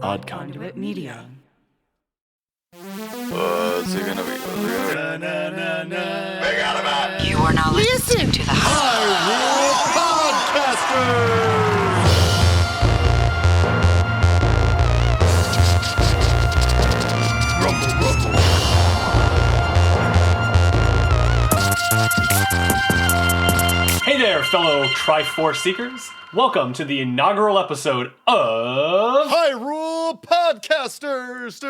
Odd Conduit Media. What's it gonna be? You are now listening to the Hyrule Podcasters! Hey there, fellow Triforce Seekers. Welcome to the inaugural episode of Hyrule Podcasters!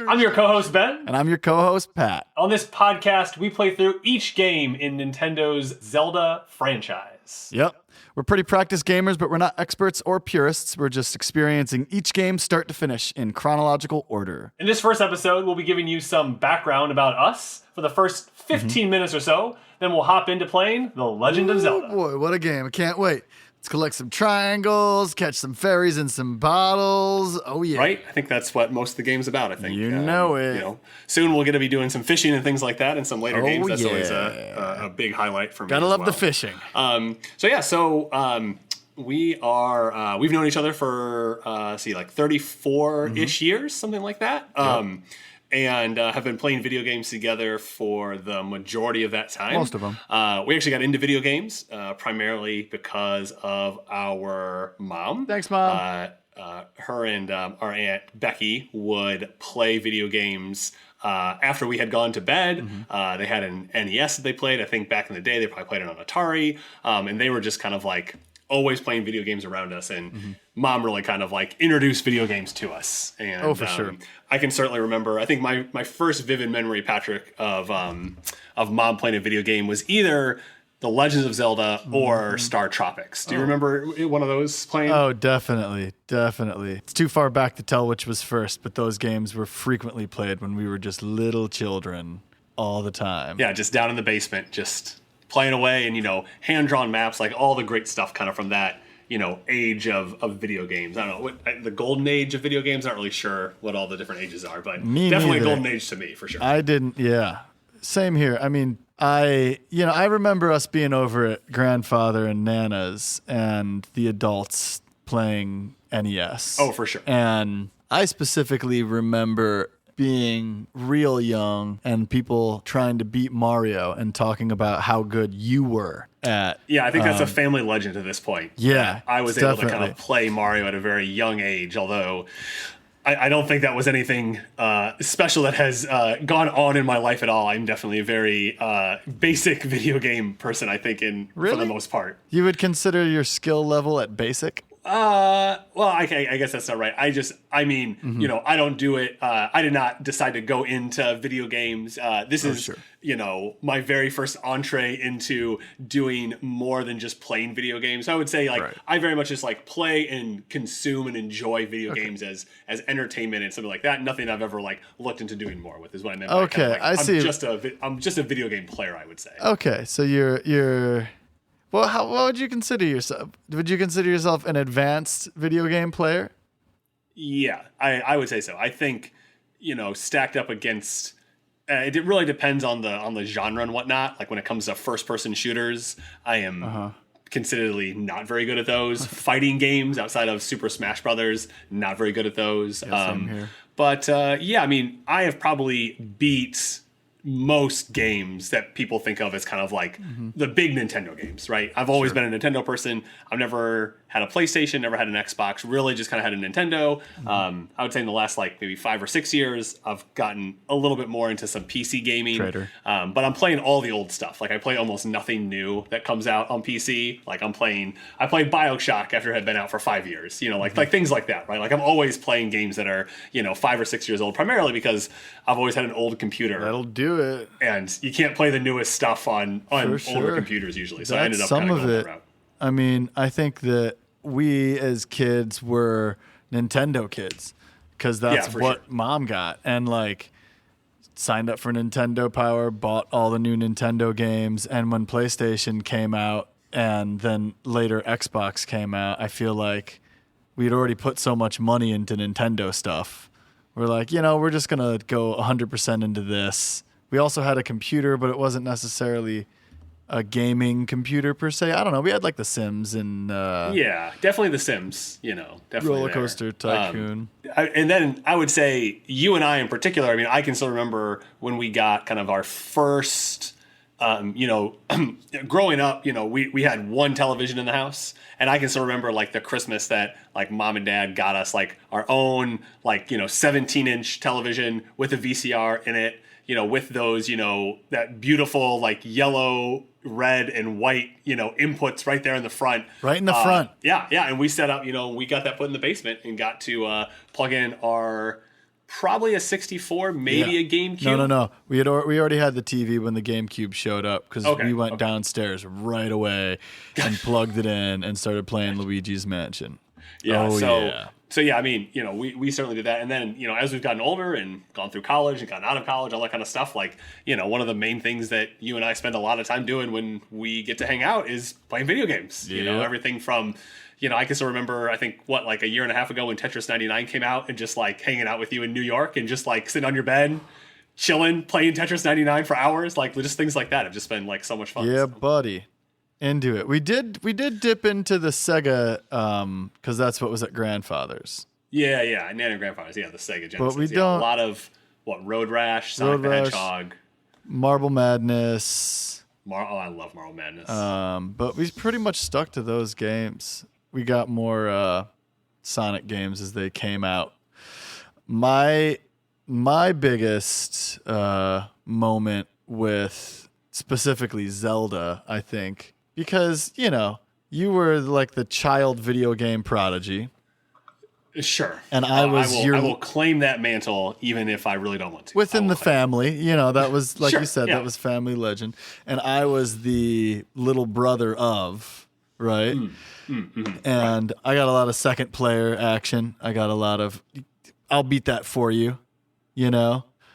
I'm your co-host, Ben. And I'm your co-host, Pat. On this podcast, we play through each game in Nintendo's Zelda franchise. Yep. We're pretty practiced gamers, but we're not experts or purists. We're just experiencing each game start to finish in chronological order. In this first episode, we'll be giving you some background about us for the first 15 minutes or so. Then we'll hop into playing The Legend of Zelda. Oh boy, what a game. I can't wait. Let's collect some triangles, catch some fairies in some bottles. Oh, yeah. Right? I think that's what most of the game's about, I think. You know it. Soon we're going to be doing some fishing and things like that in some later games. That's yeah. always a big highlight for me. Gotta as love well. the fishing. We've known each other for, 34-ish years, something like that. And have been playing video games together for the majority of that time. Most of them. We actually got into video games primarily because of our mom. Thanks, Mom. Her and our Aunt Becky would play video games after we had gone to bed. They had an NES that they played. I think back in the day, they probably played it on Atari. And they were just kind of like always playing video games around us. And Mom really kind of like introduced video games to us. And, for sure. I can certainly remember, I think my first vivid memory, Patrick, of Mom playing a video game was either The Legend of Zelda or Star Tropics. Do you remember one of those playing? Oh, definitely. It's too far back to tell which was first, but those games were frequently played when we were just little children all the time. Yeah, just down in the basement, just playing away and, hand-drawn maps, like all the great stuff kind of from that, age of video games. I don't know, the golden age of video games, not really sure what all the different ages are, but definitely a golden age to me, for sure. Same here. I mean, I remember us being over at grandfather and Nana's and the adults playing NES. Oh, for sure. And I specifically remember being real young and people trying to beat Mario and talking about how good you were at. Yeah, I think that's a family legend at this point. Yeah, I was able to kind of play Mario at a very young age, although I don't think that was anything special that has gone on in my life at all. I'm definitely a very basic video game person, I think, for the most part. You would consider your skill level at basic? Well, I guess that's not right. I don't do it. I did not decide to go into video games. This is, my very first entree into doing more than just playing video games. I would say, I very much just play and consume and enjoy video games as entertainment and something like that. Nothing I've ever looked into doing more with is what I meant. Okay, I see. I'm just a video game player, I would say. Okay, so you're. Well, what would you consider yourself? Would you consider yourself an advanced video game player? Yeah, I would say so. I think, stacked up against, it really depends on the genre and whatnot. Like when it comes to first-person shooters, I am consideredly not very good at those. Fighting games outside of Super Smash Brothers, not very good at those. Yeah, same here. But I have probably beat most games that people think of as kind of the big Nintendo games, right? I've always been a Nintendo person. I've never had a PlayStation, never had an Xbox, really just kind of had a Nintendo. I would say in the last maybe 5 or 6 years, I've gotten a little bit more into some PC gaming. But I'm playing all the old stuff. I play almost nothing new that comes out on PC. I played BioShock after it had been out for 5 years, like things like that, right? I'm always playing games that are, 5 or 6 years old, primarily because I've always had an old computer. That'll do it. And you can't play the newest stuff on older computers usually. So I ended up some of it. That route. I mean, I think that we as kids were Nintendo kids because that's what Mom got and signed up for Nintendo Power, bought all the new Nintendo games, and when PlayStation came out and then later Xbox came out, I feel like we'd already put so much money into Nintendo stuff. We're we're just going to go 100% into this. We also had a computer, but it wasn't necessarily a gaming computer per se. I don't know. We had like The Sims and yeah, definitely The Sims. Definitely Roller Coaster Tycoon. And then I would say you and I in particular. I mean, I can still remember when we got kind of our first. Growing up, we had one television in the house, and I can still remember like the Christmas that like mom and dad got us like our own 17-inch television with a VCR in it, with those, that beautiful like yellow, red, and white, inputs right there in the front. Right in the front. Yeah. And we set up, we got that put in the basement and got to plug in our probably a 64, maybe a GameCube. No. We already had the TV when the GameCube showed up because we went downstairs right away and plugged it in and started playing Luigi's Mansion. Yeah. So yeah, I mean, we certainly did that. And then, as we've gotten older and gone through college and gotten out of college, all that kind of stuff, like, one of the main things that you and I spend a lot of time doing when we get to hang out is playing video games. Everything from, I can still remember, I think, like a year and a half ago when Tetris 99 came out and just like hanging out with you in New York and just like sitting on your bed, chilling, playing Tetris 99 for hours, like just things like that have just been like so much fun. Yeah, buddy. Into it. We did dip into the Sega because that's what was at Grandfather's. Yeah, Nan and Grandfather's. Yeah, the Sega Genesis. But we don't. A lot of Road Rash, Sonic the Hedgehog, Marble Madness. I love Marble Madness. But we pretty much stuck to those games. We got more Sonic games as they came out. My biggest moment with specifically Zelda, I think, because you were like the child video game prodigy. Sure. And I will claim that mantle even if I really don't want to. Within the family, that was like you said, yeah. that was family legend. And I was the little brother of, right? And I got a lot of second player action. I got a lot of I'll beat that for you,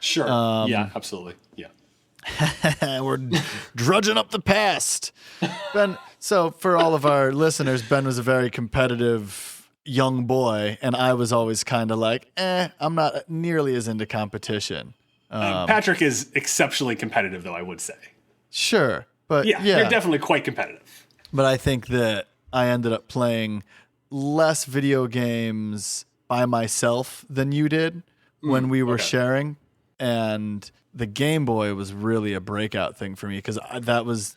Sure. Yeah, absolutely. Yeah. We're drudging up the past. Ben, so for all of our listeners, Ben was a very competitive young boy, and I was always kind of like, I'm not nearly as into competition. Patrick is exceptionally competitive, though, I would say. Sure. But yeah, you're definitely quite competitive. But I think that I ended up playing less video games by myself than you did when we were sharing. And the Game Boy was really a breakout thing for me because that was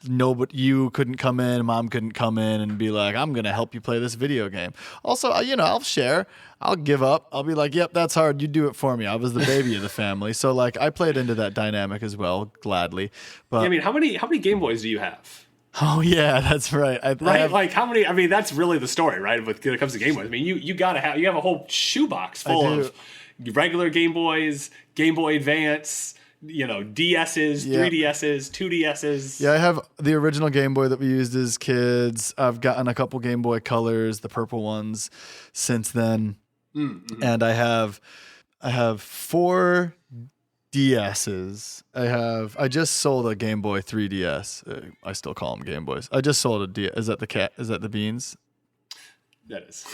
you couldn't come in, mom couldn't come in and be like, I'm going to help you play this video game. Also, I'll share. I'll give up. I'll be like, yep, that's hard. You do it for me. I was the baby of the family. So like I played into that dynamic as well, gladly. But I mean, how many Game Boys do you have? Oh yeah, that's right. Like how many? I mean, that's really the story, right? When it comes to Game Boys, I mean, you have a whole shoebox full of regular Game Boys, Game Boy Advance, DSs, 3DSs, 2DSs. Yeah, I have the original Game Boy that we used as kids. I've gotten a couple Game Boy Colors, the purple ones, since then, and I have 4 DSs. I just sold a Game Boy 3DS. I still call them Game Boys. I just sold a DS. Is that the cat? Is that the beans? That is.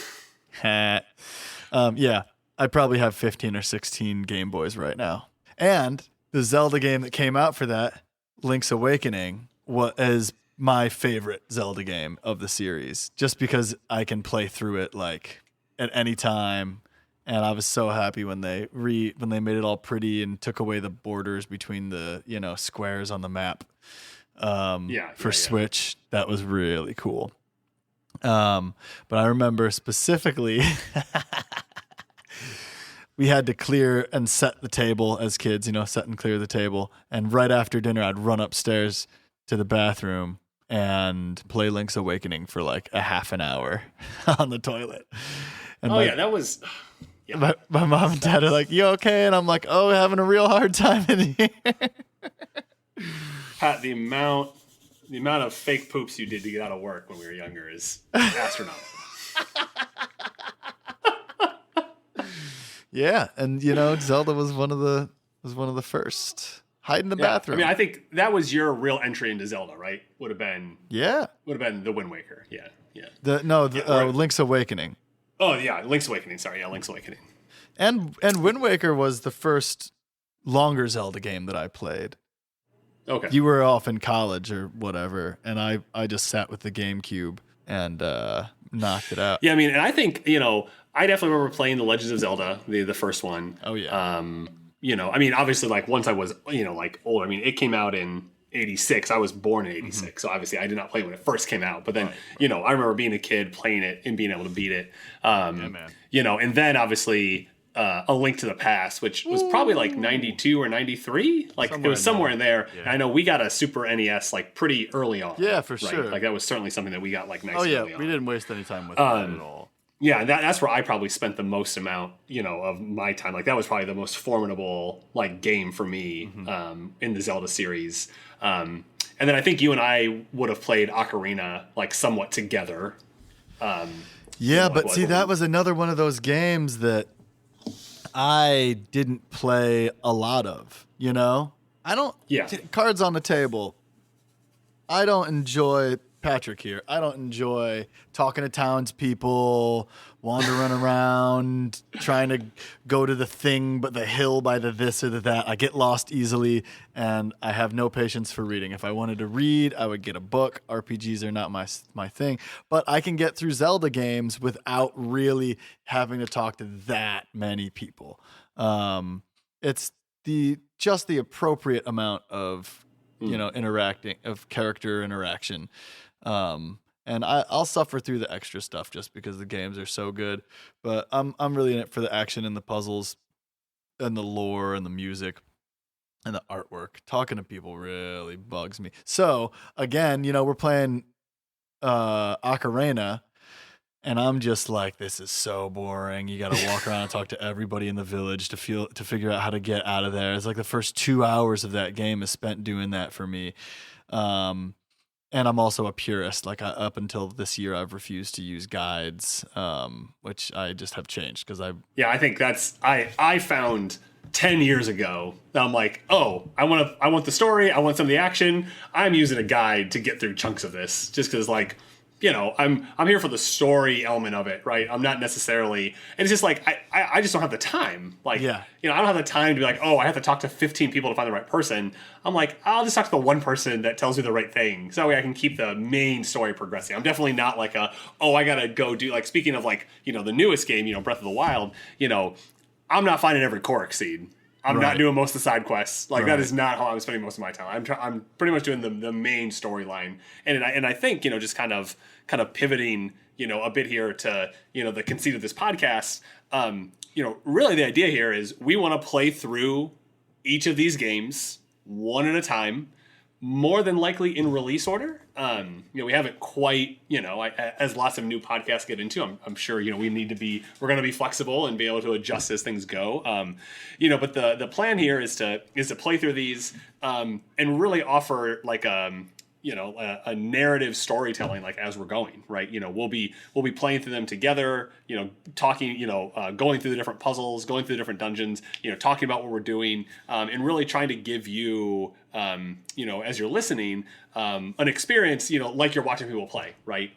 Yeah, I probably have 15 or 16 Game Boys right now. And the Zelda game that came out for that, Link's Awakening, is my favorite Zelda game of the series. Just because I can play through it like at any time. And I was so happy when they made it all pretty and took away the borders between the squares on the map. For Switch, that was really cool. But I remember specifically, we had to clear and set the table as kids. Set and clear the table. And right after dinner, I'd run upstairs to the bathroom and play Link's Awakening for like a half an hour on the toilet. And that was. Yeah. My mom and dad are like, you okay? And I'm like, oh, having a real hard time in here. Pat, the amount of fake poops you did to get out of work when we were younger is astronomical. Yeah, and Zelda was one of the first. Hide in the bathroom. I mean, I think that was your real entry into Zelda, right? Would have been the Wind Waker. Yeah. Link's Awakening. Oh, yeah, Link's Awakening. Sorry, yeah, Link's Awakening. And Wind Waker was the first longer Zelda game that I played. Okay. You were off in college or whatever, and I just sat with the GameCube and knocked it out. Yeah, I mean, and I think, I definitely remember playing the Legends of Zelda, the first one. Oh, yeah. I mean, obviously, like, once I was, like, older, I mean, it came out in 86. I was born in 86, so obviously I did not play when it first came out. But then, I remember being a kid playing it and being able to beat it. Yeah, man. And then, obviously... A Link to the Past, which was probably like 92 or 93. Like it was somewhere in there. Yeah. And I know we got a Super NES like pretty early on. Yeah, for sure. Like that was certainly something that we got like nice. Oh yeah, early on. We didn't waste any time with that at all. Yeah, that's where I probably spent the most amount, of my time. Like that was probably the most formidable like game for me in the Zelda series. And then I think you and I would have played Ocarina like somewhat together. Yeah, but see, that was another one of those games that I didn't play a lot of, I don't. Yeah. Cards on the table. I don't enjoy Patrick here. I don't enjoy talking to townspeople, wandering around, trying to go to the thing, but the hill by the this or the that. I get lost easily, and I have no patience for reading. If I wanted to read, I would get a book. RPGs are not my thing, but I can get through Zelda games without really having to talk to that many people. It's just the appropriate amount of interacting, of character interaction. And I'll suffer through the extra stuff just because the games are so good. But I'm really in it for the action and the puzzles and the lore and the music and the artwork. Talking to people really bugs me. So again, we're playing Ocarina, and I'm just like, this is so boring. You got to walk around and talk to everybody in the village to figure out how to get out of there. It's like the first 2 hours of that game is spent doing that for me. And I'm also a purist. Like up until this year, I've refused to use guides, which I just have changed because I think that's I found 10 years ago that I'm like, oh, I want the story, I want some of the action. I'm using a guide to get through chunks of this just because I'm here for the story element of it, right? I'm not necessarily, and it's just like I just don't have the time. Like, I don't have the time to be like, oh, I have to talk to 15 people to find the right person. I'm like, I'll just talk to the one person that tells me the right thing, so that way I can keep the main story progressing. I'm definitely not like I gotta go do, like, speaking of like the newest game, Breath of the Wild. I'm not finding every Korok seed. I'm not doing most of the side quests. Like that is not how I'm spending most of my time. I'm pretty much doing the main storyline, and I think just kind of pivoting a bit here to the conceit of this podcast. Really the idea here is we want to play through each of these games one at a time, more than likely in release order. We haven't quite, as lots of new podcasts get into, I'm sure, we're going to be flexible and be able to adjust as things go. But the plan here is to play through these, and really offer like, a narrative storytelling, like as we're going, right? We'll be playing through them together, talking, going through the different puzzles, going through the different dungeons, talking about what we're doing, and really trying to give you, as you're listening, an experience, like you're watching people play, right?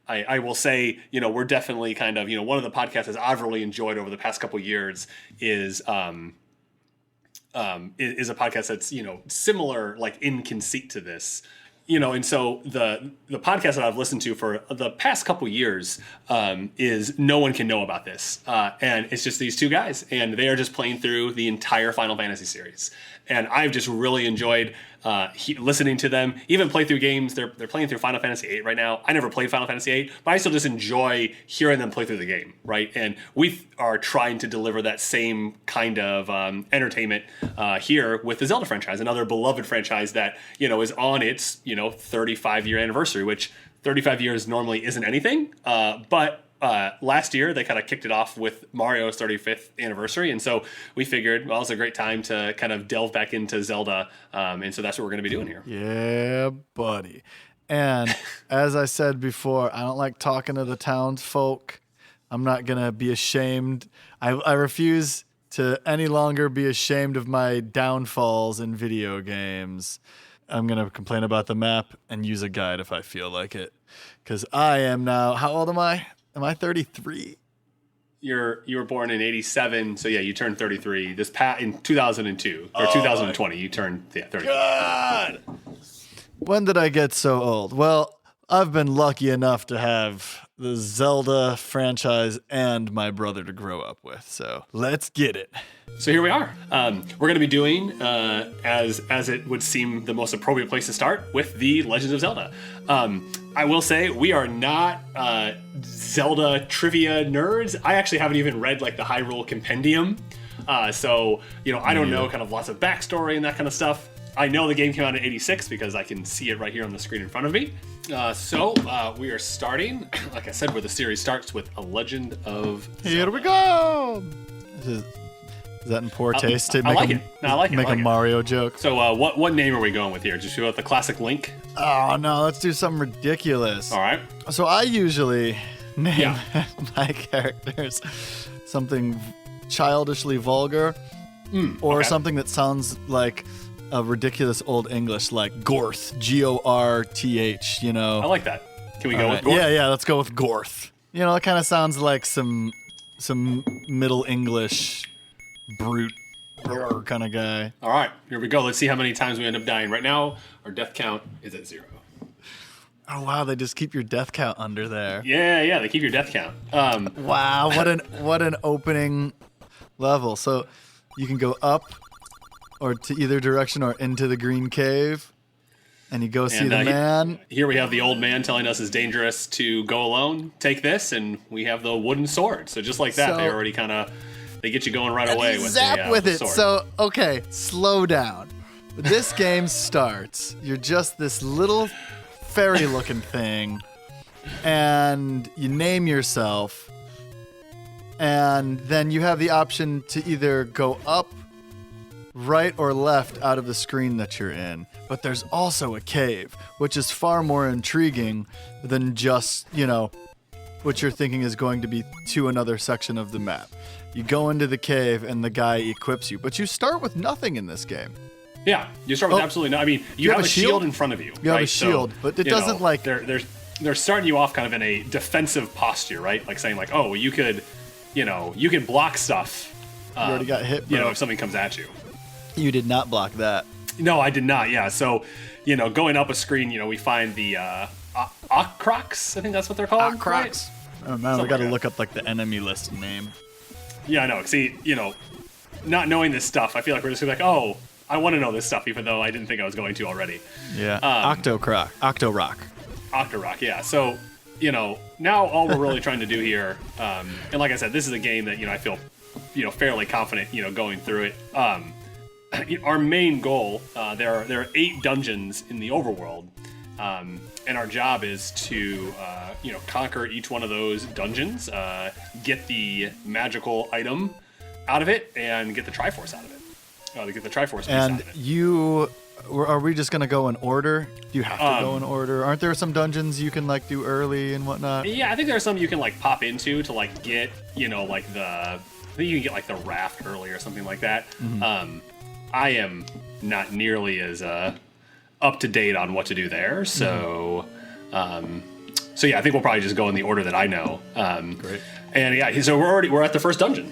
I will say, we're definitely kind of, one of the podcasts that I've really enjoyed over the past couple of years is a podcast that's, similar, like in conceit to this. And so the podcast that I've listened to for the past couple years is No One Can Know About This. And it's just these two guys, and they are just playing through the entire Final Fantasy series. And I've just really enjoyed listening to them, even play through games. They're playing through Final Fantasy VIII right now. I never played Final Fantasy VIII, but I still just enjoy hearing them play through the game, right? And we are trying to deliver that same kind of entertainment here with the Zelda franchise, another beloved franchise that, is on its, 35-year anniversary, which 35 years normally isn't anything, but last year they kind of kicked it off with Mario's 35th anniversary, and so we figured, well, it's a great time to kind of delve back into Zelda, and so that's what we're going to be doing here. Yeah, buddy. And as I said before, I don't like talking to the townsfolk. I'm not going to be ashamed. I refuse to any longer be ashamed of my downfalls in video games. I'm going to complain about the map and use a guide if I feel like it, because I am now, how old am I? Am I 33? you were born in 87, so yeah, you turned 33 in 2002 or 2020. You turned 33. God! When did I get so old? Well, I've been lucky enough to have the Zelda franchise and my brother to grow up with. So let's get it. So here we are. We're going to be doing, as it would seem the most appropriate place to start, with the Legend of Zelda. I will say we are not Zelda trivia nerds. I actually haven't even read like the Hyrule Compendium. So, I don't know kind of lots of backstory and that kind of stuff. I know the game came out in 86 because I can see it right here on the screen in front of me. So we are starting, like I said, where the series starts with A Legend of Zelda. Here we go. Is that in poor taste to I like it. No, I like it. Make a Mario joke? So what name are we going with here? Just go with the classic Link? Oh, no, let's do something ridiculous. All right. So I usually name my characters something childishly vulgar or something that sounds like a ridiculous old English, like Gorth, Gorth, I like that. Can we go with Gorth? Yeah, let's go with Gorth. It kind of sounds like some Middle English brute kind of guy. All right, here we go. Let's see how many times we end up dying. Right now, our death count is at 0. Oh wow, they just keep your death count under there. Yeah, they keep your death count. Wow, what an opening level. So you can go up or to either direction or into the green cave, and you go see the man. Here we have the old man telling us it's dangerous to go alone. Take this, and we have the wooden sword. So just like that, they already they get you going right away with the sword. So, okay, slow down. This game starts. You're just this little fairy-looking thing, and you name yourself, and then you have the option to either go up, right, or left out of the screen that you're in. But there's also a cave, which is far more intriguing than just, what you're thinking is going to be to another section of the map. You go into the cave and the guy equips you, but you start with nothing in this game. Yeah, you start with absolutely no. I mean, you have a shield in front of you. You have a shield, but it doesn't like they're starting you off kind of in a defensive posture, right? Like saying like, oh, you could block stuff. You already got hit, bro. If something comes at you. You did not block that. No, I did not. Yeah, so going up a screen, we find the Ocrocs. I think that's what they're called. Ocrocs. Right? Oh man, we got to look up like the enemy list name. Yeah, I know. See, not knowing this stuff, I feel like we're just gonna be like, oh, I want to know this stuff, even though I didn't think I was going to already. Yeah. Octorock. Yeah. So, now all we're really trying to do here, and like I said, this is a game that I feel, fairly confident, going through it. Our main goal, there are 8 dungeons in the overworld, and our job is to conquer each one of those dungeons, get the magical item out of it, and get the Triforce out of it. To get the Triforce piece out of it. Are we just gonna go in order? Do you have to go in order? Aren't there some dungeons you can like do early and whatnot? Yeah, I think there are some you can like pop into to like get like I think you can get like the raft early or something like that. Mm-hmm. I am not nearly as up to date on what to do there, so yeah, I think we'll probably just go in the order that I know. Great. And yeah, so we're at the first dungeon,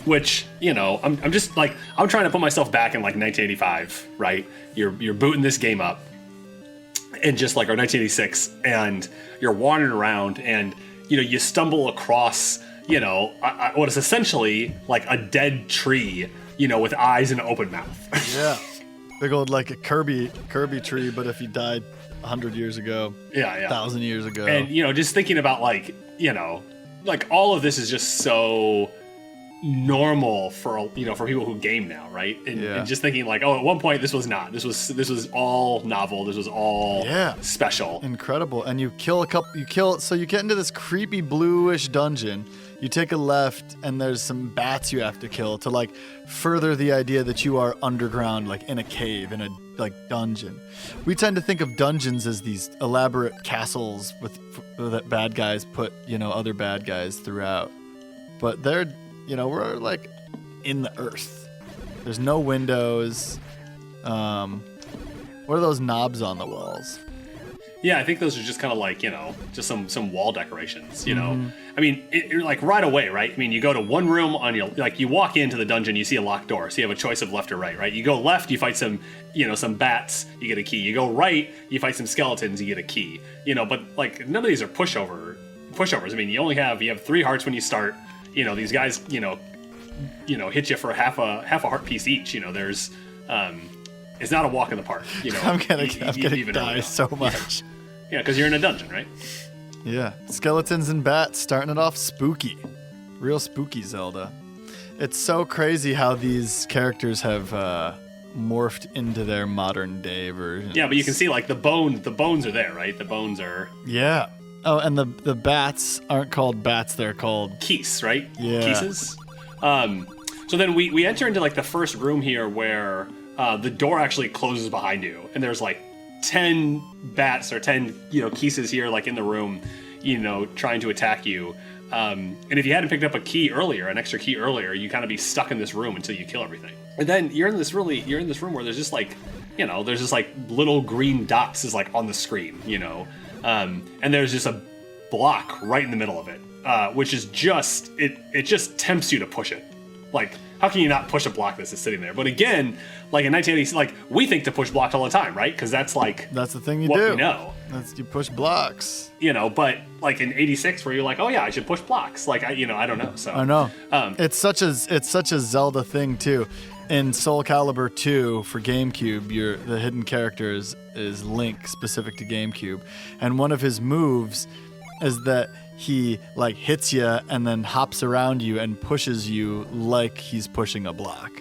which I'm just like I'm trying to put myself back in like 1985, right? You're booting this game up, and just like our 1986, and you're wandering around, and you stumble across what is essentially like a dead tree, with eyes and an open mouth. Yeah, big old like a Kirby tree, but if he died 100 years ago, 1,000 years ago, and just thinking about like like all of this is just so normal for for people who game now, right? And just thinking like, oh, at one point this was not. This was all novel. This was all special, incredible. And you kill. So you get into this creepy bluish dungeon. You take a left, and there's some bats you have to kill to like further the idea that you are underground, like in a cave, in a like dungeon. We tend to think of dungeons as these elaborate castles that bad guys put other bad guys throughout, but they're we're like in the earth. There's no windows. What are those knobs on the walls? Yeah, I think those are just kind of like, just some wall decorations, know? I mean, you're like right away, right? I mean, you go to one room you walk into the dungeon, you see a locked door, so you have a choice of left or right? You go left, you fight some bats, you get a key. You go right, you fight some skeletons, you get a key. But like none of these are pushovers. I mean, you have 3 hearts when you start. These guys, hit you for half a heart piece each. There's, it's not a walk in the park. I'm gonna die so much. Yeah, because you're in a dungeon, right? Yeah, skeletons and bats starting it off spooky, real spooky Zelda. It's so crazy how these characters have morphed into their modern day versions. Yeah, but you can see like the bones are there, right? The bones are. Yeah. Oh, and the bats aren't called bats; they're called keys, right? Yeah. Keeses. So then we enter into like the first room here where the door actually closes behind you, and there's like 10 bats or 10 keeses here like in the room, trying to attack you. And if you hadn't picked up an extra key earlier, you kind of be stuck in this room until you kill everything. And then you're in this room where there's just like, there's just like little green dots is like on the screen, and there's just a block right in the middle of it, which is just it just tempts you to push it. Like, how can you not push a block that's just sitting there? But again, like in 1980s, like we think to push blocks all the time, right? Because that's the thing you do. We know. You push blocks. But like in 86 where you're like, oh yeah, I should push blocks. Like I don't know. So I know. It's such a Zelda thing too. In Soul Calibur 2 for GameCube, the hidden character is Link, specific to GameCube, and one of his moves is that he like hits you and then hops around you and pushes you like he's pushing a block.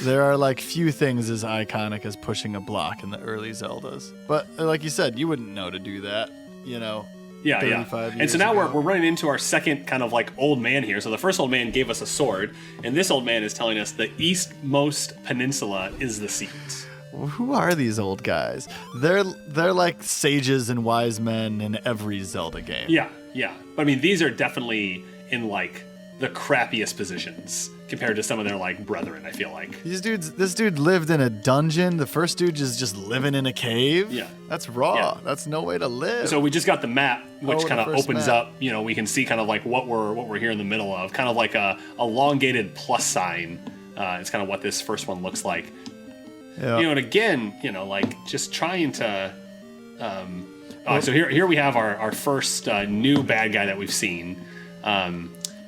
There are like few things as iconic as pushing a block in the early Zeldas. But like you said, you wouldn't know to do that, Yeah. And so now we're running into our second kind of like old man here. So the first old man gave us a sword, and this old man is telling us the eastmost peninsula is the seas. Who are these old guys? They're like sages and wise men in every Zelda game. Yeah. But I mean, these are definitely in like the crappiest positions compared to some of their like brethren, I feel like. This dude lived in a dungeon. The first dude is just living in a cave. Yeah. That's raw. Yeah. That's no way to live. So we just got the map, which kind of opens map. up, we can see kind of like what we're here in the middle of, kind of like a elongated plus sign. It's kind of what this first one looks like. Yeah. And again, like just trying to so here we have our first new bad guy that we've seen.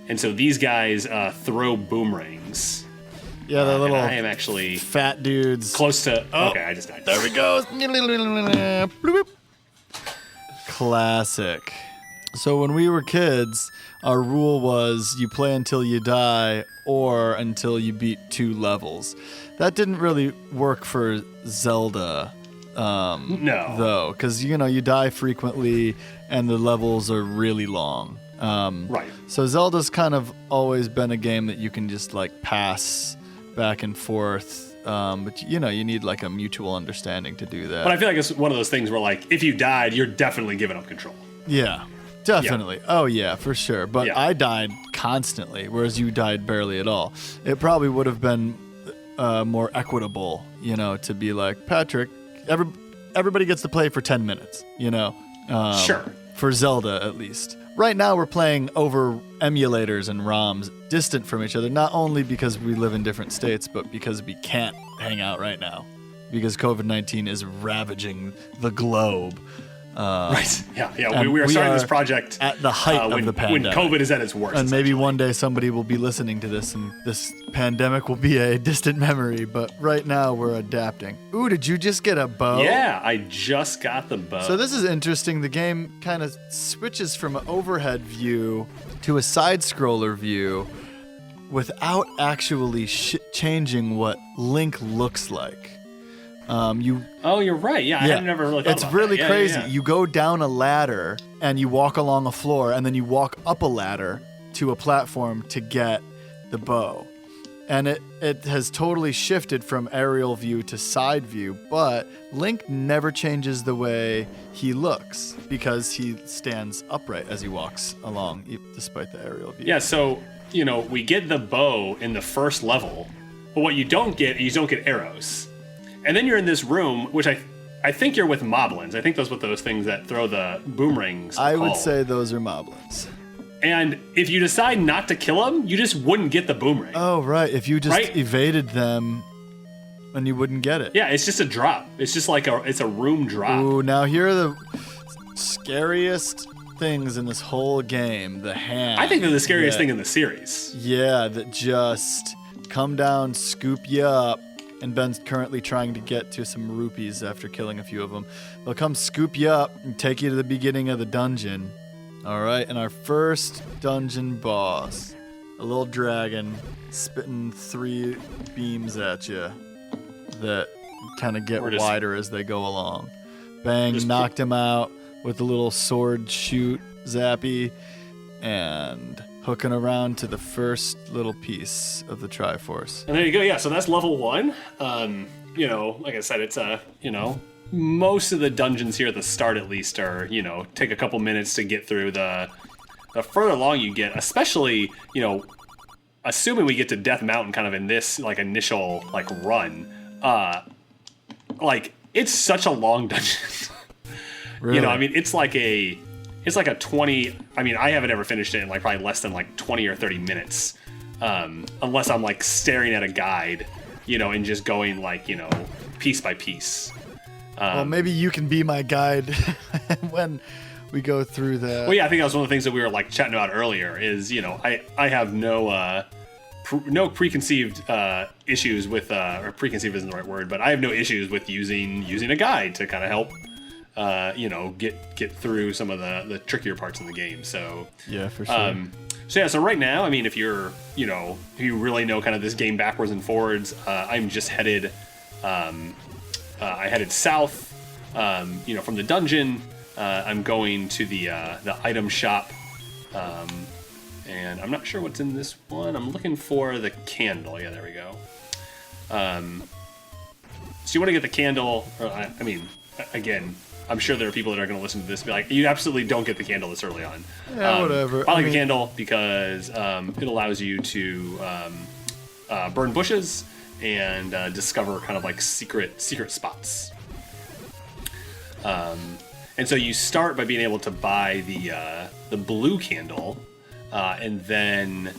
And so these guys throw boomerangs. Yeah, they're little I am actually fat dudes. Close to... Okay, I just died. There we go. Bloop. Classic. So when we were kids, our rule was you play until you die or until you beat 2 levels. That didn't really work for Zelda. No. Though, because, you die frequently and the levels are really long. Right. So Zelda's kind of always been a game that you can just like pass back and forth, but you need like a mutual understanding to do that. But I feel like it's one of those things where like if you died, you're definitely giving up control. Yeah, definitely. Yeah. Oh yeah, for sure. But I died constantly, whereas you died barely at all. It probably would have been more equitable, to be like, Patrick, everybody gets to play for 10 minutes, Sure. For Zelda at least. Right now we're playing over emulators and ROMs distant from each other, not only because we live in different states, but because we can't hang out right now. Because COVID-19 is ravaging the globe. Right. Yeah. We are starting this project at the height of the pandemic. When COVID is at its worst. And maybe one day somebody will be listening to this and this pandemic will be a distant memory. But right now we're adapting. Ooh, did you just get a bow? Yeah, I just got the bow. So this is interesting. The game kind of switches from an overhead view to a side-scroller view without actually changing what Link looks like. You're right. Yeah, I never really thought it's about really that. crazy. Yeah. You go down a ladder and you walk along a floor, and then you walk up a ladder to a platform to get the bow. And it has totally shifted from aerial view to side view, but Link never changes the way he looks because he stands upright as he walks along, despite the aerial view. Yeah, so, we get the bow in the first level, but what you don't get is you don't get arrows. And then you're in this room, which I I think you're with moblins. I think those with those things that throw the boomerangs. I would say those are moblins. And if you decide not to kill them, you just wouldn't get the boomerang. Oh, right. If you just evaded them, then you wouldn't get it. Yeah, it's just a drop. It's just like it's a room drop. Ooh, now here are the scariest things in this whole game. The hand. I think they're the scariest thing in the series. Yeah, that just come down, scoop you up, and Ben's currently trying to get to some rupees after killing a few of them. They'll come scoop you up and take you to the beginning of the dungeon. All right, and our first dungeon boss, a little dragon spitting 3 beams at you that kind of get wider as they go along. Bang, knocked him out with a little sword shoot zappy, and hooking around to the first little piece of the Triforce. And there you go. Yeah, so that's level 1. Like I said, it's most of the dungeons here at the start at least are, take a couple minutes to get through. The further along you get, especially, assuming we get to Death Mountain kind of in this like initial like run, it's such a long dungeon. Really? It's like a 20, I haven't ever finished it in like probably less than like 20 or 30 minutes. Unless I'm like staring at a guide, and just going like, piece by piece. Well, maybe you can be my guide when we go through the... Well, yeah, I think that was one of the things that we were like chatting about earlier is, I have no preconceived issues with, or preconceived isn't the right word, but I have no issues with using a guide to kind of help, get through some of the trickier parts in the game. So yeah, for sure. So right now, if you're, if you really know kind of this game backwards and forwards, I'm just headed, I headed south, from the dungeon. I'm going to the item shop, and I'm not sure what's in this one. I'm looking for the candle. Yeah, there we go. So you want to get the candle. Again, I'm sure there are people that are going to listen to this and be like, you absolutely don't get the candle this early on. Yeah, whatever. I like the candle because it allows you to burn bushes and discover kind of like secret spots. And so you start by being able to buy the blue candle, and then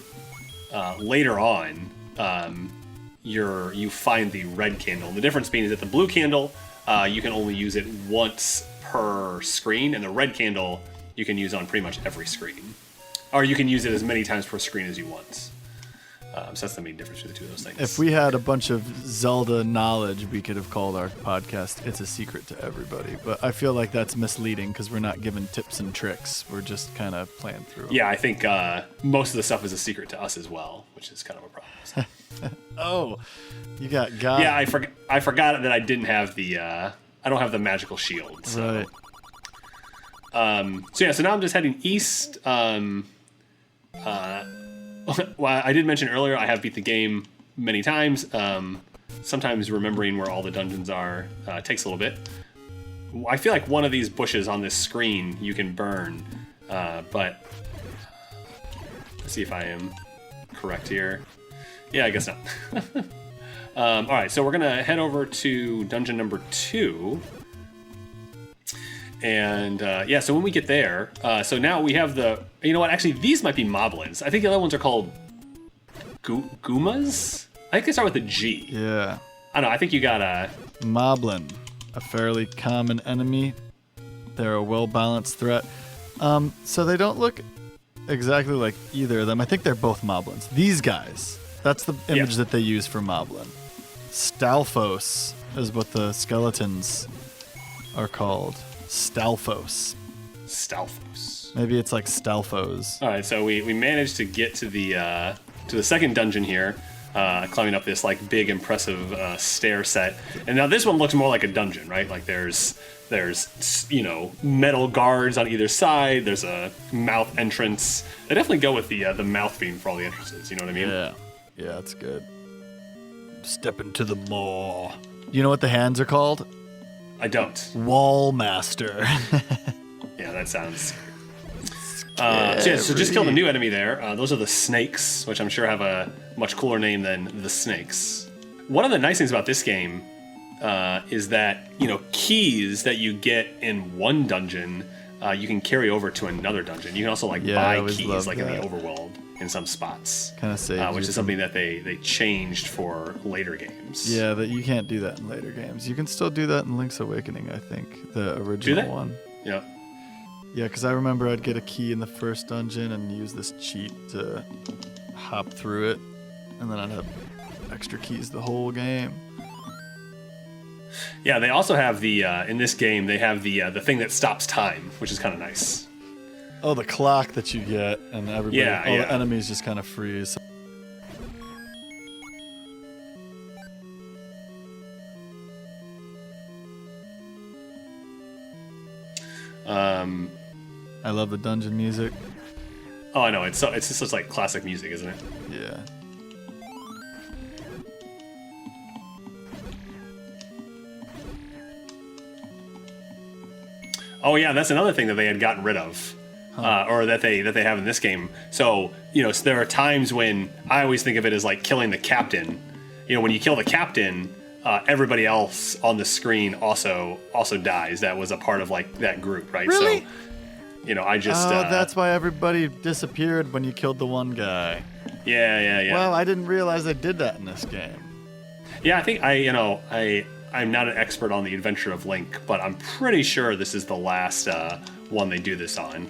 later on you find the red candle. And the difference being is that the blue candle you can only use it once per screen, and the red candle you can use on pretty much every screen, or you can use it as many times per screen as you want. So that's the main difference between the two of those things. If we had a bunch of Zelda knowledge, we could have called our podcast "It's a Secret to Everybody." But I feel like that's misleading because we're not giving tips and tricks. We're just kind of playing through. Yeah, I think most of the stuff is a secret to us as well, which is kind of a problem. Oh, you got. Yeah, I forgot that I didn't have the. I don't have the magical shield. So. Right. So now I'm just heading east. Well, I did mention earlier I have beat the game many times. Sometimes remembering where all the dungeons are takes a little bit. I feel like one of these bushes on this screen you can burn, but let's see if I am correct here. Yeah, I guess not. All right, so we're gonna head over to dungeon number 2. And so when we get there, so now we have you know what, actually these might be moblins. I think the other ones are called Goomas? I think they start with a G. Yeah. I don't know, I think you got a... Moblin, a fairly common enemy. They're a well-balanced threat. So they don't look exactly like either of them. I think they're both moblins. These guys, that's the image that they use for moblin. Stalfos is what the skeletons are called. Stalfos. Maybe it's like Stalfos. All right, so we managed to get to the second dungeon here, climbing up this like big impressive stair set. And now this one looks more like a dungeon, right? Like there's metal guards on either side. There's a mouth entrance. They definitely go with the mouth theme for all the entrances. You know what I mean? Yeah, that's good. Step into the maw. You know what the hands are called? I don't. Wallmaster. Yeah, that sounds. So just killed a new enemy there. Those are the snakes, which I'm sure have a much cooler name than the snakes. One of the nice things about this game is that, keys that you get in one dungeon, you can carry over to another dungeon. You can also buy keys in the overworld in some spots. Kind of saves which is something that they changed for later games. Yeah, that you can't do that in later games. You can still do that in Link's Awakening, I think, the original one. Yeah. Yeah, because I remember I'd get a key in the first dungeon and use this cheat to hop through it, and then I'd have extra keys the whole game. Yeah, they also have the in this game they have the thing that stops time, which is kind of nice. Oh, the clock that you get, and everybody, the enemies just kind of freeze. I love the dungeon music. Oh, I know. It's just such classic music, isn't it? Yeah. Oh yeah, that's another thing that they had gotten rid of, or that they have in this game. So so there are times when I always think of it as killing the captain. When you kill the captain, everybody else on the screen also dies. That was a part of that group, right? Really? So, I just. That's why everybody disappeared when you killed the one guy. Yeah. Well, I didn't realize they did that in this game. Yeah, I think I'm not an expert on the Adventure of Link, but I'm pretty sure this is the last one they do this on.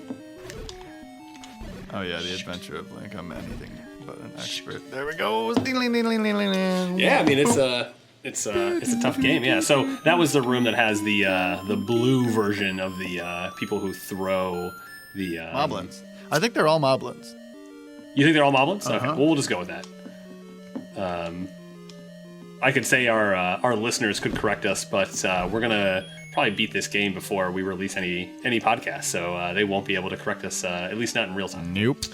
Oh yeah, the Adventure of Link. I'm anything but an expert. There we go. Yeah, I mean it's a tough game. Yeah, so that was the room that has the blue version of the people who throw the moblins. I think they're all moblins. You think they're all moblins? Okay, well we'll just go with that. I could say our listeners could correct us, but we're gonna probably beat this game before we release any podcast, so they won't be able to correct us, at least not in real time. Nope.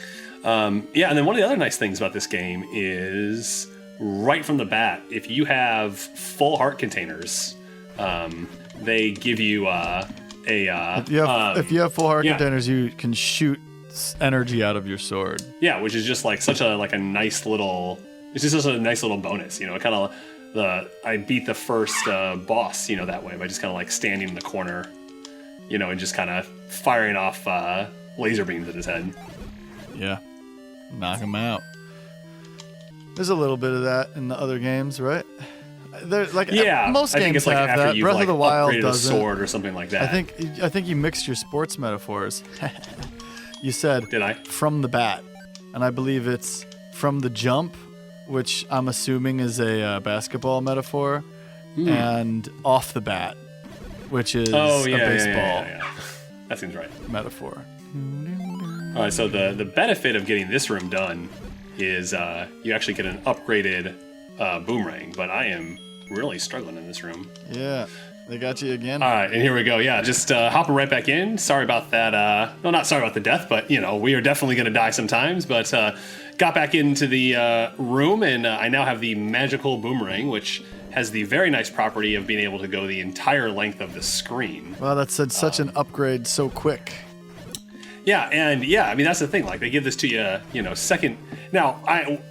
Yeah, and then one of the other nice things about this game is right from the bat, if you have full heart containers, they give you if you have full heart containers, you can shoot energy out of your sword. Yeah, which is just such a nice little. It's just a nice little bonus, kind of. I beat the first boss, that way by just kind of standing in the corner, and just kind of firing off laser beams at his head. Yeah, knock him out. There's a little bit of that in the other games, right? Most I games think it's have after that. you've Breath of the Wild upgraded doesn't. a sword or something like that. I think you mixed your sports metaphors. You said Did I? From the bat, and I believe it's from the jump, which I'm assuming is a basketball metaphor, and off the bat, which is a baseball That seems right. metaphor. All right, so the benefit of getting this room done is you actually get an upgraded boomerang, but I am really struggling in this room. Yeah, they got you again. All right, and here we go. Yeah, just hopping right back in. Sorry about that. No, not sorry about the death, but we are definitely going to die sometimes. But got back into the room, and I now have the magical boomerang, which has the very nice property of being able to go the entire length of the screen. Wow, that's such an upgrade so quick. Yeah, and I mean that's the thing. They give this to you, second. Now,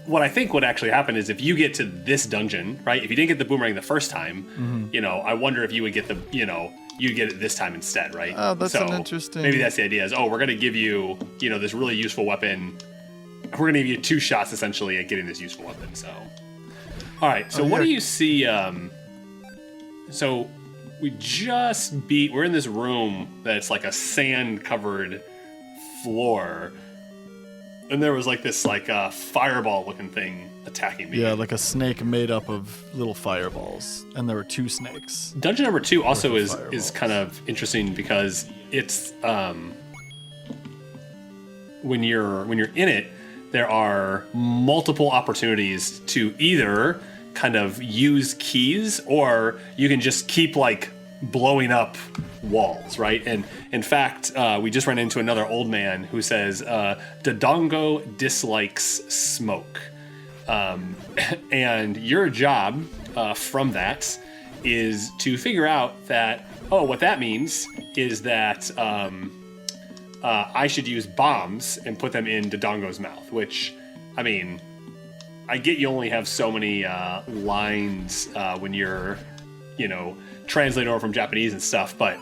what I think would actually happen is if you get to this dungeon, right? If you didn't get the boomerang the first time, I wonder if you would get you'd get it this time instead, right? Oh, that's an interesting. Maybe that's the idea. Is we're gonna give you, this really useful weapon. We're gonna give you 2 shots essentially at getting this useful weapon. So, all right. So what do you see? So we just we're in this room that's like a sand covered floor, and there was this fireball looking thing attacking me. Yeah, like a snake made up of little fireballs, and there were 2 snakes. Dungeon number 2 also is kind of interesting because it's when you're in it, there are multiple opportunities to either kind of use keys, or you can just keep blowing up walls, right? And in fact, we just ran into another old man who says, Dodongo dislikes smoke. And your job from that is to figure out that, what that means is that I should use bombs and put them in Dodongo's mouth, which, I mean, I get you only have so many lines when you're translate over from Japanese and stuff, but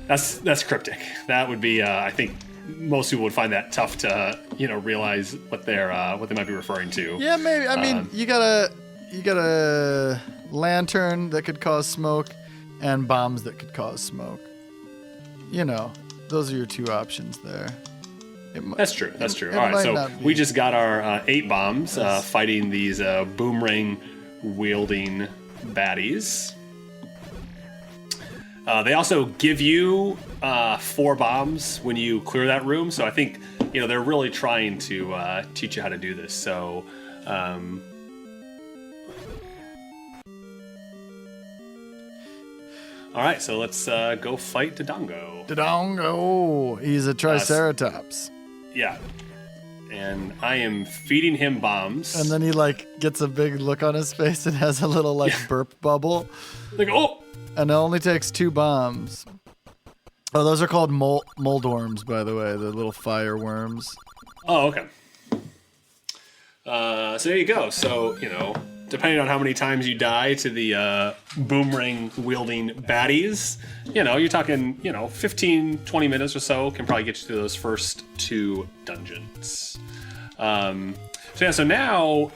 that's cryptic. That would be, I think most people would find that tough to, realize what they might be referring to. Yeah, maybe. I mean, you got a lantern that could cause smoke and bombs that could cause smoke. Those are your two options there. That's true. All right, so we just got our 8 bombs fighting these boomerang wielding baddies. They also give you 4 bombs when you clear that room, so I think they're really trying to teach you how to do this. So all right, so let's go fight Dodongo. Dodongo, he's a Triceratops. Yeah, and I am feeding him bombs. And then he gets a big look on his face and has a little burp bubble. Oh! And it only takes 2 bombs. Oh, those are called moldworms, by the way, the little fire worms. Oh, okay. So there you go. So, depending on how many times you die to the boomerang-wielding baddies, you're talking, 15, 20 minutes or so can probably get you through those first 2 dungeons. So now,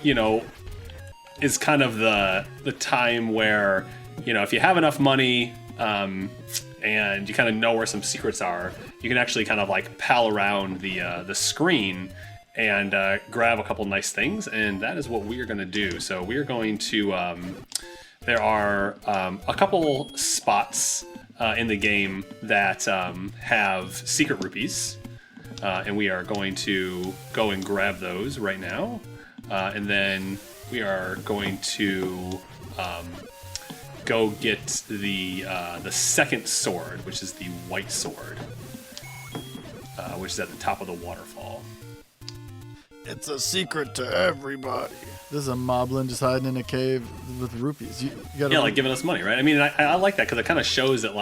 is kind of the time where, if you have enough money and you kind of know where some secrets are, you can actually kind of pal around the screen and grab a couple nice things, and that is what we are going to do. So we are going to, there are a couple spots in the game that have secret rupees, and we are going to go and grab those right now, and then we are going to go get the second sword, which is the white sword, which is at the top of the waterfall. It's a secret to everybody. This is a moblin just hiding in a cave with rupees. You gotta giving us money, right? I mean, I like that because it kind of shows that,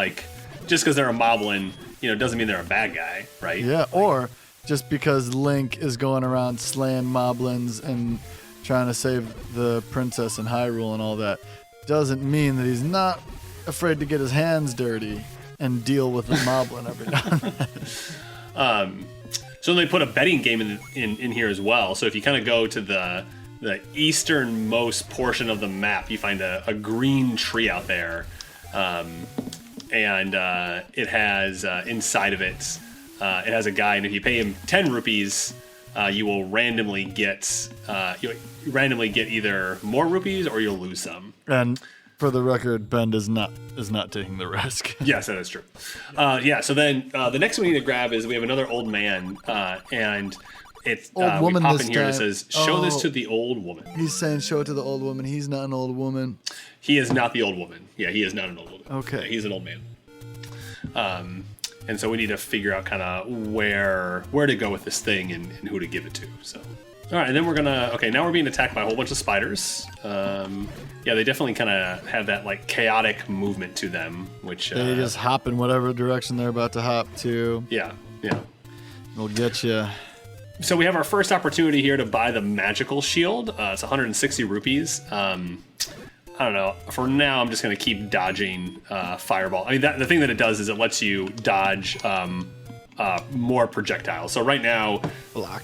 just because they're a moblin, doesn't mean they're a bad guy, right? Yeah, or just because Link is going around slaying moblins and trying to save the princess in Hyrule and all that, doesn't mean that he's not afraid to get his hands dirty and deal with the moblin every now and then. So they put a betting game in here as well. So if you kind of go to the easternmost portion of the map, you find a green tree out there, and it has inside of it has a guy, and if you pay him 10 rupees, you will randomly get either more rupees or you'll lose some. And for the record, Ben is not taking the risk. Yes, that is true. So then the next one we need to grab is we have another old man, and it's old woman we pop this in here and it time. says, show this to the old woman. He's saying show it to the old woman. He's not an old woman. He is not the old woman. Yeah, he is not an old woman. Okay. Yeah, he's an old man. And so we need to figure out kind of where to go with this thing and who to give it to. So, all right, and then now we're being attacked by a whole bunch of spiders. They definitely kind of have that chaotic movement to them, which they just hop in whatever direction they're about to hop to. Yeah. We'll get you. So we have our first opportunity here to buy the magical shield. It's 160 rupees. I don't know. For now, I'm just going to keep dodging fireball. I mean, the thing that it does is it lets you dodge more projectiles. So right now,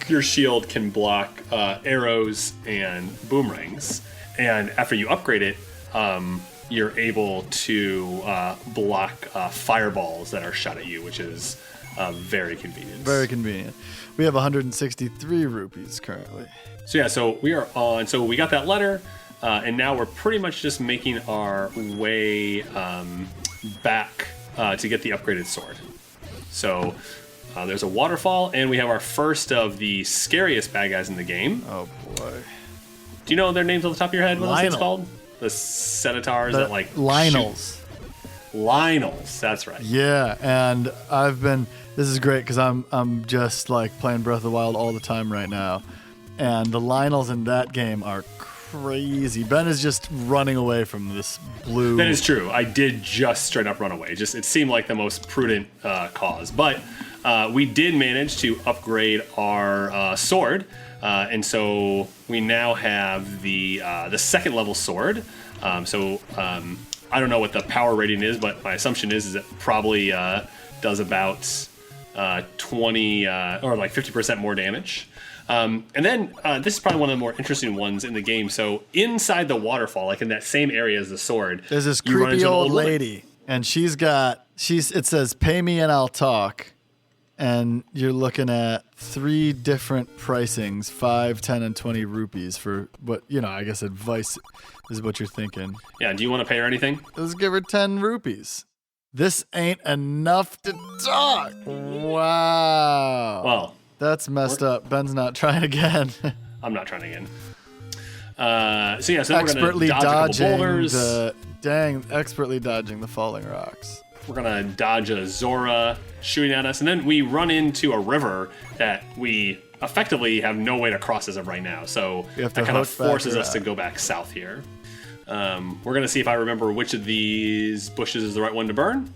your shield can block arrows and boomerangs. And after you upgrade it, you're able to block fireballs that are shot at you, which is very convenient. Very convenient. We have 163 rupees currently. So we are on. So we got that letter. And now we're pretty much just making our way back to get the upgraded sword. So there's a waterfall, and we have our first of the scariest bad guys in the game. Oh, boy. Do you know their names off the top of your head? What those things Lionel. called? The Centaurs that Lionels. Shoot. Lionels, that's right. Yeah, and this is great because I'm just playing Breath of the Wild all the time right now. And the Lionels in that game are crazy. Ben is just running away from this blue. That is true. I did just straight up run away. It seemed like the most prudent cause. But we did manage to upgrade our sword. And so we now have the second level sword. I don't know what the power rating is, but my assumption is it probably does about 20 or like 50% more damage. And then this is probably one of the more interesting ones in the game. So inside the waterfall, like in that same area as the sword, there's this creepy old lady, and it says, "Pay me and I'll talk." And you're looking at 3 different pricings, 5, 10, and 20 rupees for what, I guess advice is what you're thinking. Yeah, do you want to pay her anything? Let's give her 10 rupees. This ain't enough to talk. Wow. Well, that's messed up. Ben's not trying again. I'm not trying again. So we're expertly going to dodge a couple boulders. Expertly dodging the falling rocks. We're going to dodge a Zora shooting at us, and then we run into a river that we effectively have no way to cross as of right now. So that kind of forces us to go back south here. We're going to see if I remember which of these bushes is the right one to burn.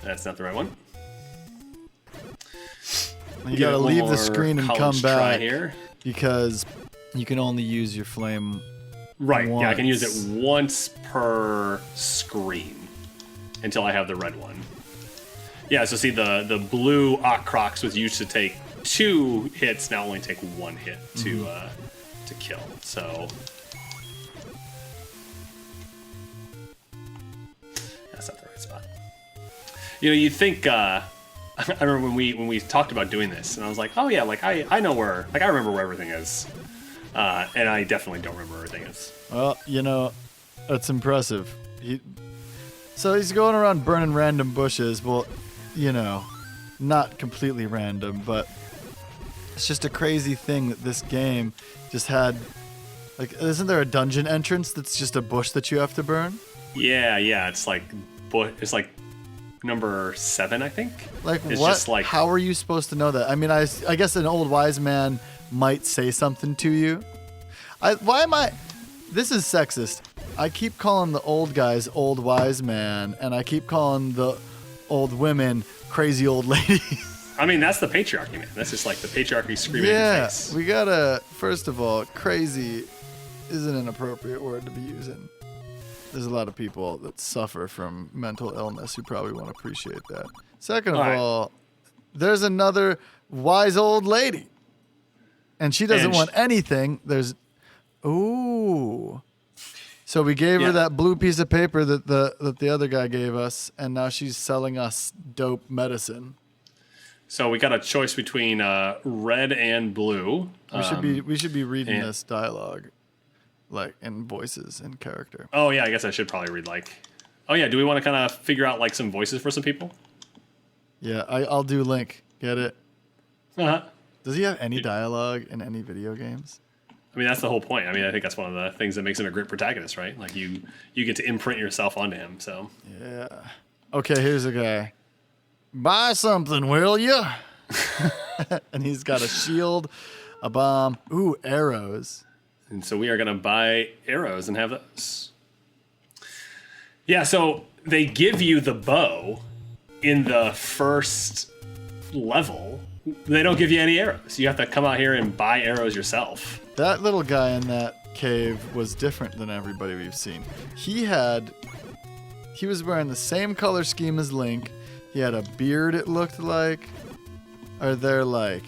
That's not the right one. You got to leave the screen and come back here because you can only use your flame Right, once. Yeah, I can use it once per screen until I have the red one. Yeah, so see the blue Crocs was used to take 2 hits, now only take 1 hit to kill. So that's not the right spot. You'd think I remember when we talked about doing this, and I was like, oh yeah, like I know where, like I remember where everything is. And I definitely don't remember where everything is. Well, that's impressive. So he's going around burning random bushes. Well, not completely random, but it's just a crazy thing that this game just had. Like, isn't there a dungeon entrance that's just a bush that you have to burn? Yeah, it's like number 7, I think. Like, it's what? Just like, how are you supposed to know that? I mean, I guess an old wise man might say something to you. This is sexist. I keep calling the old guys old wise man, and I keep calling the old women crazy old ladies. I mean, that's the patriarchy, man. That's just like the patriarchy screaming in your face. We gotta, first of all, crazy isn't an appropriate word to be using. There's a lot of people that suffer from mental illness who probably won't appreciate that. Second of all, there's another wise old lady. And she doesn't want anything. So we gave her that blue piece of paper that the other guy gave us, and now she's selling us dope medicine. So we got a choice between red and blue. We should be reading this dialogue, like in voices and character. Oh yeah, I guess I should probably read Oh yeah, do we want to kind of figure out like some voices for some people? Yeah, I'll do Link. Get it? Uh-huh. Does he have any dialogue in any video games? I mean, that's the whole point. I mean, I think that's one of the things that makes him a great protagonist, right? Like you get to imprint yourself onto him. So yeah. Okay, here's a guy. Buy something, will you? And he's got a shield, a bomb, arrows. And so we are going to buy arrows and have those. Yeah, so they give you the bow in the first level. They don't give you any arrows. You have to come out here and buy arrows yourself. That little guy in that cave was different than everybody we've seen. He was wearing the same color scheme as Link. He had a beard, it looked like. Are there like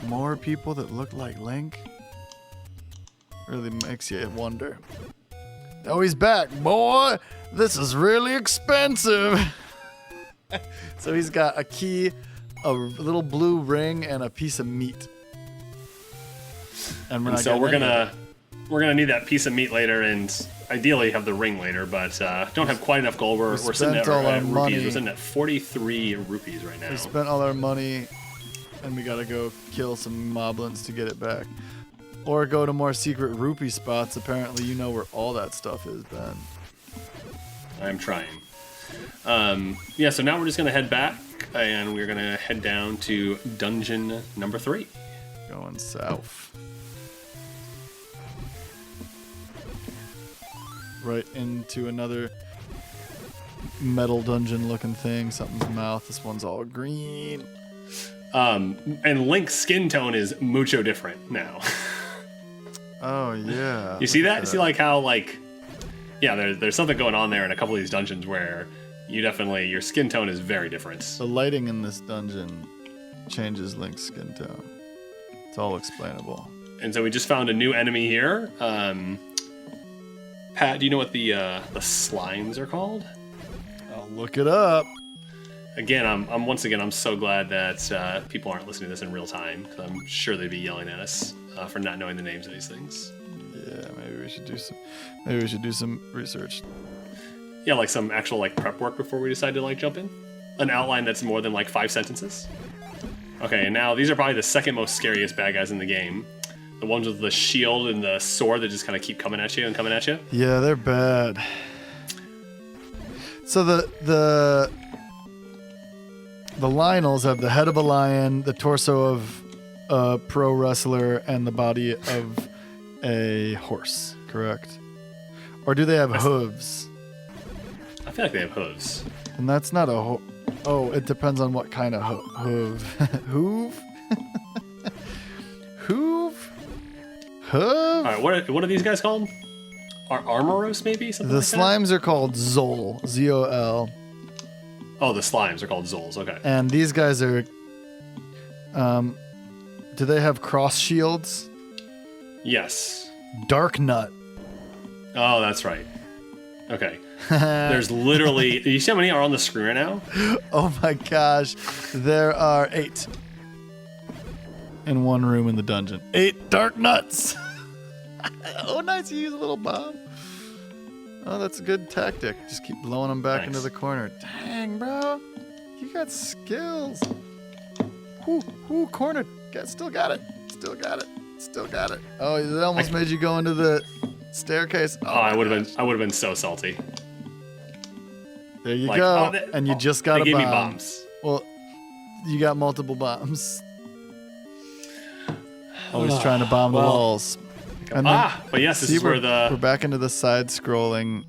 more people that look like Link? Really makes you wonder. Oh, he's back, boy. This is really expensive. So he's got a key, a little blue ring, and a piece of meat. And we're gonna need that piece of meat later, and ideally have the ring later, but don't have quite enough gold. We're sitting at rupees. We're sitting at 43 rupees right now. We spent all our money, and we gotta go kill some moblins to get it back, or go to more secret rupee spots. Apparently, you know where all that stuff is, Ben. I'm trying. So now we're just gonna head back, and we're gonna head down to dungeon number 3. Going south. Right into another metal dungeon looking thing. Something's mouth. This one's all green. And Link's skin tone is mucho different now. Oh yeah. You see that? You see like how like yeah, there's something going on there in a couple of these dungeons where your skin tone is very different. The lighting in this dungeon changes Link's skin tone. It's all explainable. And so we just found a new enemy here. Pat, do you know what the slimes are called? I'll look it up. Again, I'm so glad that people aren't listening to this in real time, because I'm sure they'd be yelling at us for not knowing the names of these things. Yeah, maybe we should do some research. Yeah, like some actual like prep work before we decide to like jump in. An outline that's more than like 5 sentences. Okay, and now these are probably the second most scariest bad guys in the game. The ones with the shield and the sword that just kind of keep coming at you and coming at you. Yeah, they're bad. So the Lionels have the head of a lion, the torso of a pro wrestler, and the body of a horse, correct? Or do they have hooves? I feel like they have hooves. And that's not a oh, it depends on what kind of hoof. Hoof? Hoof? Hoof? All right, what are these guys called? Armoros, maybe? Something The like that? slimes are called Zol, Z-O-L. Oh, the slimes are called Zols, okay. And these guys are... do they have cross shields? Yes. Dark Nut. Oh, that's right. Okay. There's literally... Do you see how many are on the screen right now? Oh my gosh. There are 8. In one room in the dungeon. 8 Dark Nuts! Oh, nice. You use a little bomb. Oh, that's a good tactic. Just keep blowing them back into the corner. Dang, bro. You got skills. Ooh, corner. Still got it. Oh, it almost made you go into the staircase. Oh, I would have been so salty. There you go. Oh, and you just got a bomb. They gave me bombs. Well, you got multiple bombs. Always trying to bomb the walls. And but yes, this is where we're back into the side-scrolling.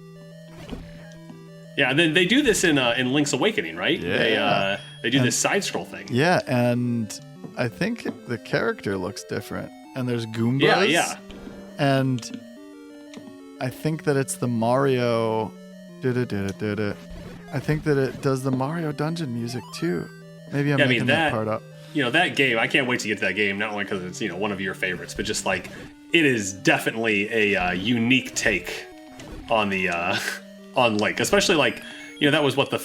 Yeah, and then they do this in Link's Awakening, right? Yeah. They do this side-scroll thing. Yeah, and I think the character looks different. And there's Goombas. Yeah. And I think that it's the Mario... I think that it does the Mario dungeon music, too. Maybe I'm making that part up. You know, that game, I can't wait to get to that game, not only because it's, one of your favorites, but just like, it is definitely a unique take on the on Link, especially like, that was what the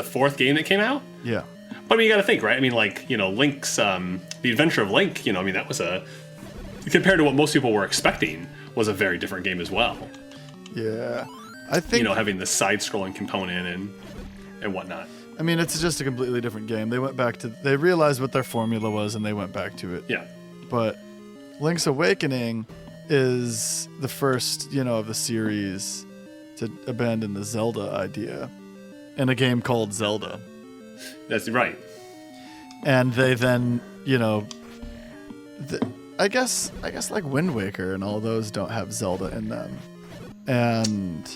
fourth game that came out. Yeah. But I mean, you got to think, right? I mean, like, Link's The Adventure of Link. That was compared to what most people were expecting, was a very different game as well. Yeah, I think having the side-scrolling component and whatnot. I mean, it's just a completely different game. They realized what their formula was, and they went back to it. Yeah. But Link's Awakening is the first, of the series to abandon the Zelda idea in a game called Zelda. That's right. And they then, I guess like Wind Waker and all those don't have Zelda in them. And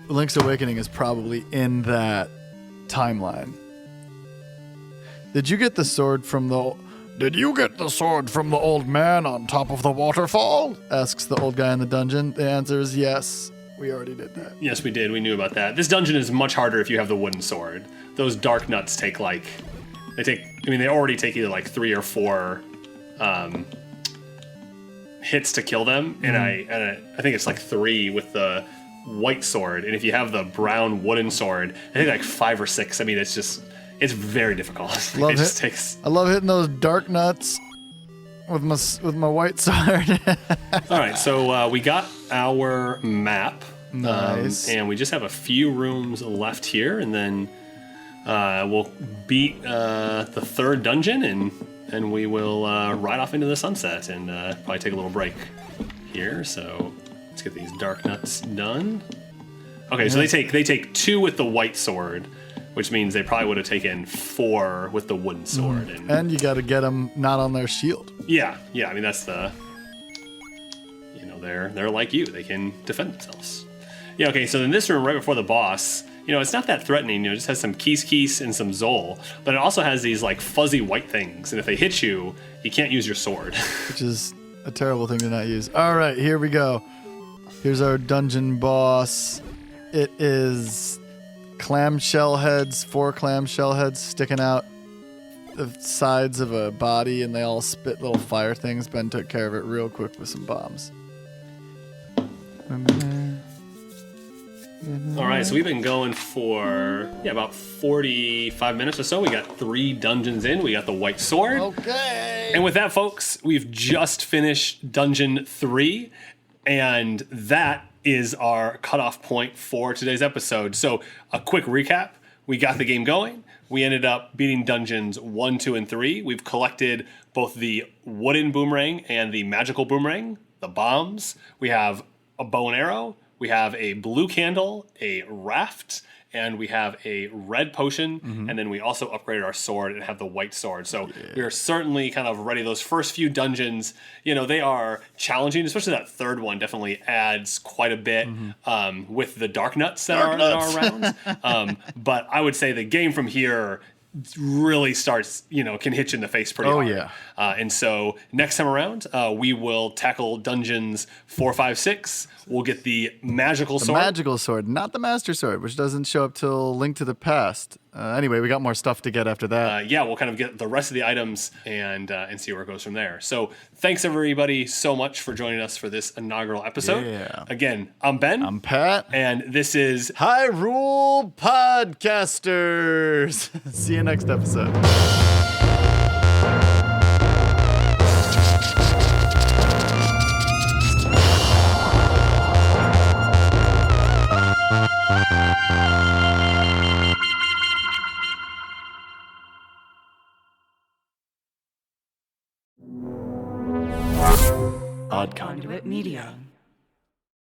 Link's Awakening is probably in that timeline. Did you get the sword from the old man on top of the waterfall? Asks the old guy in the dungeon. The answer is yes. We already did that. Yes, we did. We knew about that. This dungeon is much harder if you have the wooden sword. Those Dark Nuts they already take either like 3 or 4 hits to kill them, and I think it's like 3 with the white sword, and if you have the brown wooden sword, I think like 5 or 6. I mean, it's very difficult. I love hitting those Dark Nuts with my white sword. All right, so we got our map. Nice. And we just have a few rooms left here, and then we'll beat the 3rd dungeon, and we will ride off into the sunset and probably take a little break here. So let's get these Dark Nuts done. Okay, so they take 2 with the white sword, which means they probably would have taken 4 with the wooden sword. And you got to get them not on their shield. Yeah. I mean, that's the... They're like you. They can defend themselves. Yeah, okay, so in this room, right before the boss, it's not that threatening. It just has some keys and some Zol. But it also has these, like, fuzzy white things. And if they hit you, you can't use your sword. Which is a terrible thing to not use. All right, here we go. Here's our dungeon boss. It is clamshell heads, 4 clamshell heads sticking out the sides of a body, and they all spit little fire things. Ben took care of it real quick with some bombs. All right, so we've been going for about 45 minutes or so. We got 3 dungeons in. We got the white sword. Okay. And with that, folks, we've just finished dungeon 3, and that is our cutoff point for today's episode. So a quick recap. We got the game going. We ended up beating dungeons 1, 2, and 3. We've collected both the wooden boomerang and the magical boomerang, the bombs. We have a bow and arrow. We have a blue candle, a raft, and we have a red potion. And then we also upgraded our sword and have the white sword. So we are certainly kind of ready. Those first few dungeons, they are challenging, especially that third one definitely adds quite a bit with the dark nuts that are around. But I would say the game from here really starts, can hit you in the face pretty hard. Yeah. And so next time around, we will tackle dungeons 4, 5, 6. We'll get the magical sword. Magical sword, not the master sword, which doesn't show up till Link to the Past. Anyway, we got more stuff to get after that. We'll kind of get the rest of the items and see where it goes from there. So thanks everybody so much for joining us for this inaugural episode. Yeah. Again, I'm Ben. I'm Pat. And this is Hyrule Podcasters. See you next episode. Odd Conduit Media.